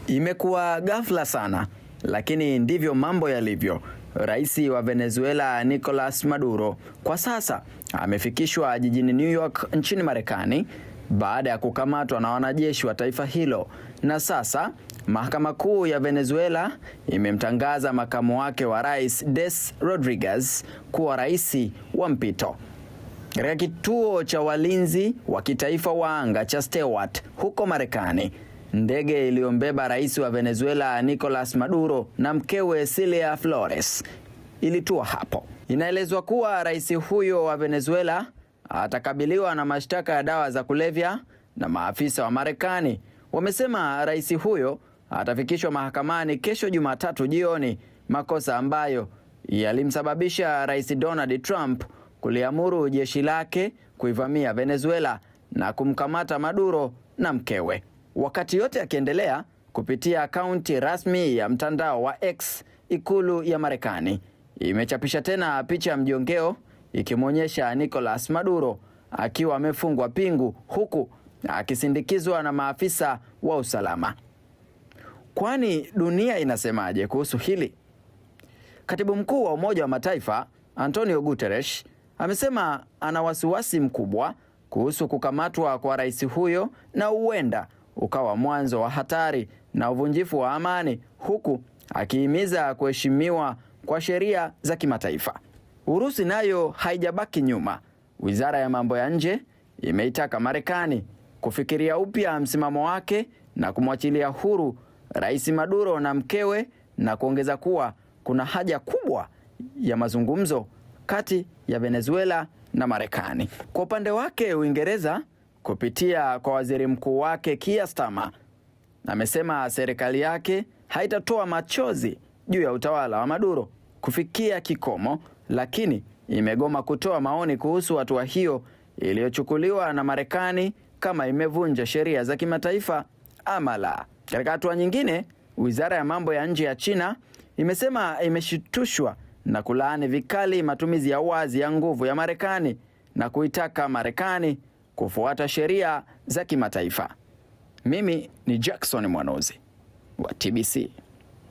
Imekuwa ghafla sana, lakini ndivyo mambo yalivyo. Rais wa Venezuela Nicolas Maduro kwa sasa amefikishwa jijini New York nchini Marekani baada ya kukamatwa na wanajeshi wa taifa hilo, na sasa Mahakama Kuu ya Venezuela imemtangaza makamu wake wa rais Des Rodriguez kuwa rais wa mpito. Katika kituo cha walinzi wa kitaifa wa anga cha Stewart huko Marekani, ndege iliyombeba rais wa Venezuela Nicolas Maduro na mkewe Cilia Flores ilitua hapo. Inaelezwa kuwa rais huyo wa Venezuela atakabiliwa na mashtaka ya dawa za kulevya, na maafisa wa Marekani wamesema rais huyo atafikishwa mahakamani kesho Jumatatu jioni, makosa ambayo yalimsababisha Rais Donald Trump kuliamuru jeshi lake kuivamia Venezuela na kumkamata Maduro na mkewe. Wakati yote akiendelea, kupitia akaunti rasmi ya mtandao wa X, ikulu ya Marekani imechapisha tena picha ya mjongeo ikimwonyesha Nicolas Maduro akiwa amefungwa pingu huku akisindikizwa na maafisa wa usalama. Kwani dunia inasemaje kuhusu hili? Katibu mkuu wa Umoja wa Mataifa Antonio Guterres amesema ana wasiwasi mkubwa kuhusu kukamatwa kwa rais huyo, na huenda ukawa mwanzo wa hatari na uvunjifu wa amani, huku akihimiza kuheshimiwa kwa sheria za kimataifa. Urusi nayo haijabaki nyuma. Wizara ya mambo ya nje imeitaka Marekani kufikiria upya msimamo wake na kumwachilia huru Rais Maduro na mkewe, na kuongeza kuwa kuna haja kubwa ya mazungumzo kati ya Venezuela na Marekani. Kwa upande wake, Uingereza kupitia kwa waziri mkuu wake Keir Starmer amesema serikali yake haitatoa machozi juu ya utawala wa Maduro kufikia kikomo, lakini imegoma kutoa maoni kuhusu hatua hiyo iliyochukuliwa na Marekani kama imevunja sheria za kimataifa ama la. Katika hatua nyingine, wizara ya mambo ya nje ya China imesema imeshitushwa na kulaani vikali matumizi ya wazi ya nguvu ya Marekani na kuitaka Marekani kufuata sheria za kimataifa. Mimi ni Jackson Mwanuzi wa TBC.